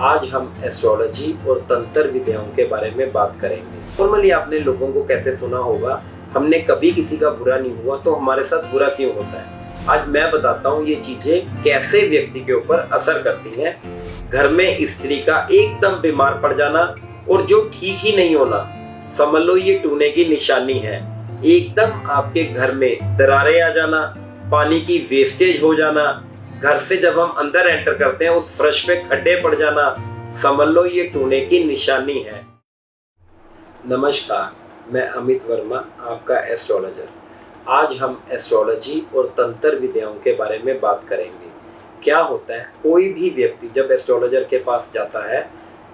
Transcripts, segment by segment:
आज हम एस्ट्रोलॉजी और तंत्र विद्याओं के बारे में बात करेंगे। नॉर्मली आपने लोगों को कहते सुना होगा, हमने कभी किसी का बुरा नहीं हुआ तो हमारे साथ बुरा क्यों होता है। आज मैं बताता हूँ ये चीजें कैसे व्यक्ति के ऊपर असर करती हैं। घर में स्त्री का एकदम बीमार पड़ जाना और जो ठीक ही नहीं होना, समझ लो ये टूने की निशानी है। एकदम आपके घर में दरारें आ जाना, पानी की वेस्टेज हो जाना, घर से जब हम अंदर एंटर करते हैं उस फर्श पे खड्डे पड़ जाना, समझ लो ये टूने की निशानी है। नमस्कार, मैं अमित वर्मा, आपका एस्ट्रोलॉजर। आज हम एस्ट्रोलॉजी और तंत्र विद्याओं के बारे में बात करेंगे। क्या होता है, कोई भी व्यक्ति जब एस्ट्रोलॉजर के पास जाता है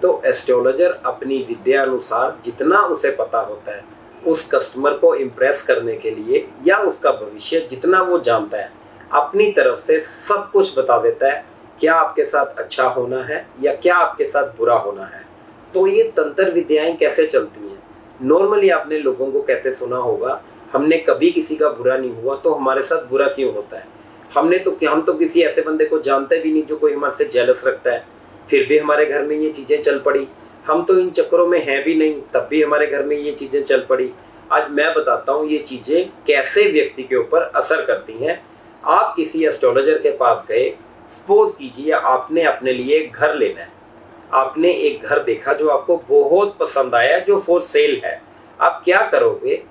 तो एस्ट्रोलॉजर अपनी विद्या अनुसार जितना उसे पता होता है उस कस्टमर को इम्प्रेस करने के लिए या उसका भविष्य जितना वो जानता है अपनी तरफ से सब कुछ बता देता है। क्या आपके साथ अच्छा होना है या क्या आपके साथ बुरा होना है। तो ये तंत्र विद्याएं कैसे चलती हैं। नॉर्मली आपने लोगों को कहते सुना होगा, हमने कभी किसी का बुरा नहीं हुआ तो हमारे साथ बुरा क्यों होता है। हम तो किसी ऐसे बंदे को जानते भी नहीं जो कोई हमारे से जेलस रखता है, फिर भी हमारे घर में ये चीजें चल पड़ी। हम तो इन चक्करों में हैं भी नहीं, तब भी हमारे घर में ये चीजें चल पड़ी। आज मैं बताता हूँ ये चीजें कैसे व्यक्ति के ऊपर असर करती हैं। आप किसी एस्ट्रोलॉजर के पास गए, सपोज कीजिए आपने अपने लिए घर लेना है। आपने एक घर देखा जो आपको बहुत पसंद आया, जो फॉर सेल है। आप क्या करोगे,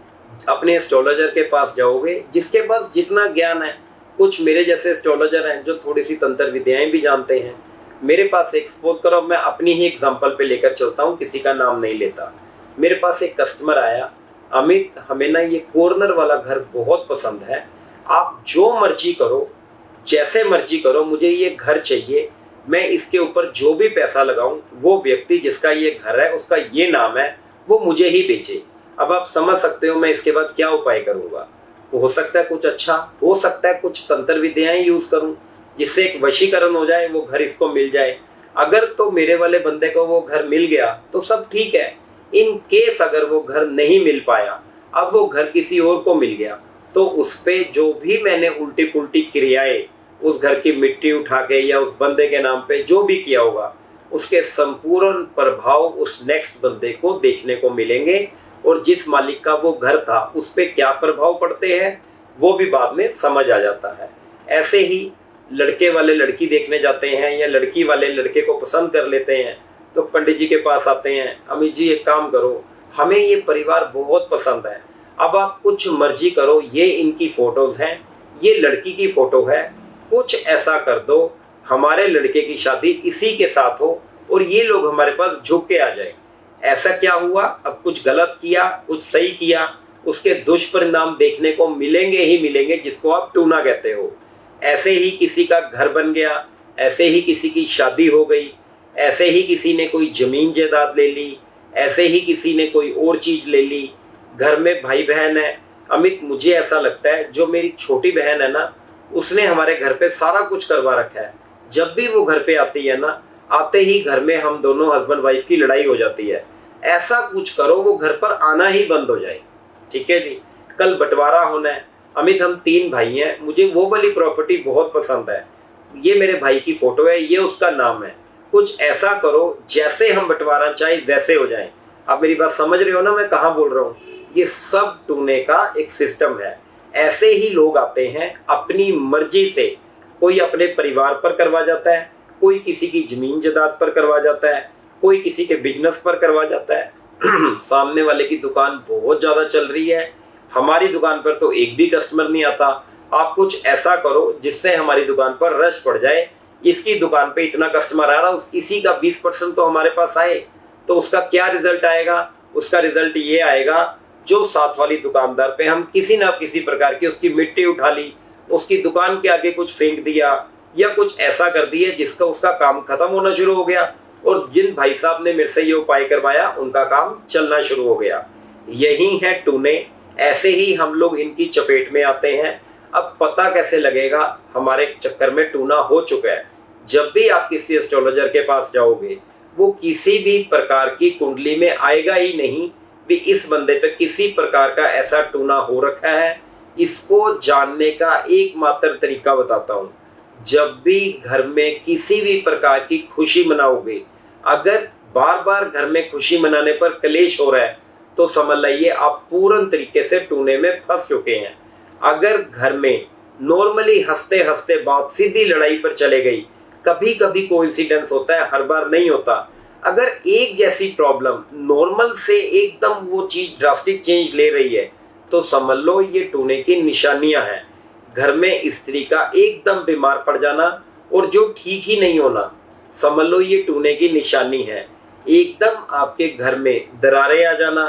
अपने एस्ट्रोलॉजर के पास जाओगे जिसके पास जितना ज्ञान है। कुछ मेरे जैसे एस्ट्रोलॉजर हैं जो थोड़ी सी तंत्र विद्याएं भी जानते हैं। मेरे पास एक, सपोज करो मैं अपनी ही एग्जांपल पे लेकर चलता हूँ, किसी का नाम नहीं लेता। मेरे पास एक कस्टमर आया, अमित हमें ना ये कॉर्नर वाला घर बहुत पसंद है, आप जो मर्जी करो, जैसे मर्जी करो, मुझे ये घर चाहिए। मैं इसके ऊपर जो भी पैसा लगाऊं वो व्यक्ति जिसका ये घर है उसका ये नाम है, वो मुझे ही बेचे। अब आप समझ सकते हो मैं इसके बाद क्या उपाय करूंगा। हो सकता है कुछ अच्छा, हो सकता है कुछ तंत्र विद्याएं यूज करूं जिससे एक वशीकरण हो जाए, वो घर इसको मिल जाए। अगर तो मेरे वाले बंदे को वो घर मिल गया तो सब ठीक है। इन केस अगर वो घर नहीं मिल पाया, अब वो घर किसी और को मिल गया, तो उस पे जो भी मैंने उल्टी पुल्टी क्रियाएं, उस घर की मिट्टी उठा के या उस बंदे के नाम पे जो भी किया होगा, उसके संपूर्ण प्रभाव उस नेक्स्ट बंदे को देखने को मिलेंगे। और जिस मालिक का वो घर था उस पे क्या प्रभाव पड़ते हैं वो भी बाद में समझ आ जाता है। ऐसे ही लड़के वाले लड़की देखने जाते हैं या लड़की वाले लड़के को पसंद कर लेते हैं तो पंडित जी के पास आते हैं, अमित जी एक काम करो, हमें ये परिवार बहुत पसंद है, अब आप कुछ मर्जी करो, ये इनकी फोटोज हैं, ये लड़की की फोटो है, कुछ ऐसा कर दो हमारे लड़के की शादी इसी के साथ हो और ये लोग हमारे पास झुक के आ जाए। ऐसा क्या हुआ, अब कुछ गलत किया कुछ सही किया, उसके दुष्परिणाम देखने को मिलेंगे ही मिलेंगे, जिसको आप टूना कहते हो। ऐसे ही किसी का घर बन गया, ऐसे ही किसी की शादी हो गई, ऐसे ही किसी ने कोई जमीन जायदाद ले ली, ऐसे ही किसी ने कोई और चीज ले ली। घर में भाई बहन है, अमित मुझे ऐसा लगता है जो मेरी छोटी बहन है ना, उसने हमारे घर पे सारा कुछ करवा रखा है। जब भी वो घर पे आती है ना, आते ही घर में हम दोनों हस्बैंड वाइफ की लड़ाई हो जाती है। ऐसा कुछ करो वो घर पर आना ही बंद हो जाए। ठीक है जी, कल बंटवारा होना है, अमित हम 3 भाई हैं, मुझे वो वाली प्रॉपर्टी बहुत पसंद है, ये मेरे भाई की फोटो है, ये उसका नाम है, कुछ ऐसा करो जैसे हम बंटवारा चाहे वैसे हो जाए। आप मेरी बात समझ रहे हो ना मैं कहाँ बोल रहा हूँ। ये सब टूने का एक सिस्टम है। ऐसे ही लोग आते हैं अपनी मर्जी से, कोई अपने परिवार पर करवा जाता है, कोई किसी की जमीन जायदाद पर करवा जाता है, कोई किसी के बिजनेस पर करवा जाता है। सामने वाले की दुकान बहुत ज्यादा चल रही है, हमारी दुकान पर तो एक भी कस्टमर नहीं आता, आप कुछ ऐसा करो जिससे हमारी दुकान पर रश पड़ जाए। इसकी दुकान पे इतना कस्टमर आ रहा, इसी का 20% तो हमारे पास आए, तो उसका क्या रिजल्ट आएगा। उसका रिजल्ट ये आएगा, जो साथ वाली दुकानदार पे हम किसी ना किसी प्रकार की उसकी मिट्टी उठा ली, उसकी दुकान के आगे कुछ फेंक दिया या कुछ ऐसा कर दिया जिसका उसका काम खत्म होना शुरू हो गया। और जिन भाई साहब ने मेरे से ये उपाय करवाया उनका काम चलना शुरू हो गया। यही है टूने। ऐसे ही हम लोग इनकी चपेट में आते हैं। अब पता कैसे लगेगा हमारे चक्कर में टूना हो चुका है। जब भी आप किसी एस्ट्रोलॉजर के पास जाओगे, वो किसी भी प्रकार की कुंडली में आएगा ही नहीं भी इस बंदे पे किसी प्रकार का ऐसा टूना हो रखा है। इसको जानने का एकमात्र तरीका बताता हूं। जब भी घर में किसी भी प्रकार की खुशी मनाओगे, अगर बार बार घर में खुशी मनाने पर कलेश हो रहा है तो समझ लाइए आप पूर्ण तरीके से टूने में फंस चुके हैं। अगर घर में नॉर्मली हंसते हंसते बात सीधी लड़ाई पर चले गई, कभी कभी कोइंसिडेंस होता है, हर बार नहीं होता। अगर एक जैसी प्रॉब्लम नॉर्मल से एकदम वो चीज ड्रास्टिक चेंज ले रही है तो समझ लो ये टूने की निशानियां हैं। घर में स्त्री का एकदम बीमार पड़ जाना और जो ठीक ही नहीं होना, समझ लो ये टूने की निशानी है। एकदम आपके घर में दरारें आ जाना,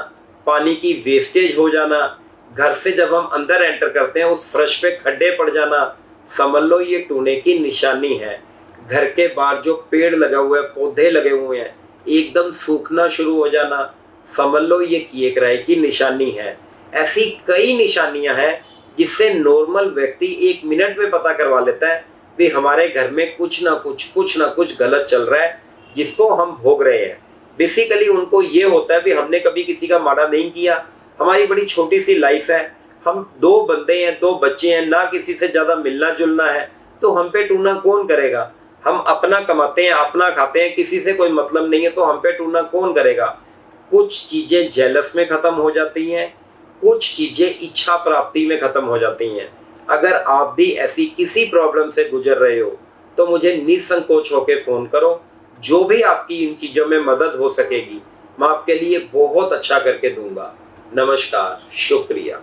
पानी की वेस्टेज हो जाना, घर से जब हम अंदर एंटर करते हैं उस फर्श पे खड्डे पड़ जाना, समझ लो ये टूने की निशानी है। घर के बाहर जो पेड़ लगा हुआ है, पौधे लगे हुए हैं, एकदम सूखना शुरू हो जाना, समझ लो ये किए कराए की निशानी है। ऐसी कई निशानियां हैं जिससे नॉर्मल व्यक्ति 1 मिनट में पता करवा लेता है कि हमारे घर में कुछ ना कुछ गलत चल रहा है जिसको हम भोग रहे हैं। बेसिकली उनको ये होता है कि हमने कभी किसी का माड़ा नहीं किया, हमारी बड़ी छोटी सी लाइफ है, हम 2 बंदे हैं, 2 बच्चे हैं, ना किसी से ज्यादा मिलना जुलना है, तो हम पे टूना कौन करेगा। हम अपना कमाते हैं, अपना खाते हैं, किसी से कोई मतलब नहीं है, तो हम पे टूना कौन करेगा। कुछ चीजें जेलस में खत्म हो जाती हैं, कुछ चीजें इच्छा प्राप्ति में खत्म हो जाती हैं। अगर आप भी ऐसी किसी प्रॉब्लम से गुजर रहे हो तो मुझे निसंकोच होकर फोन करो। जो भी आपकी इन चीजों में मदद हो सकेगी मैं आपके लिए बहुत अच्छा करके दूंगा। नमस्कार, शुक्रिया।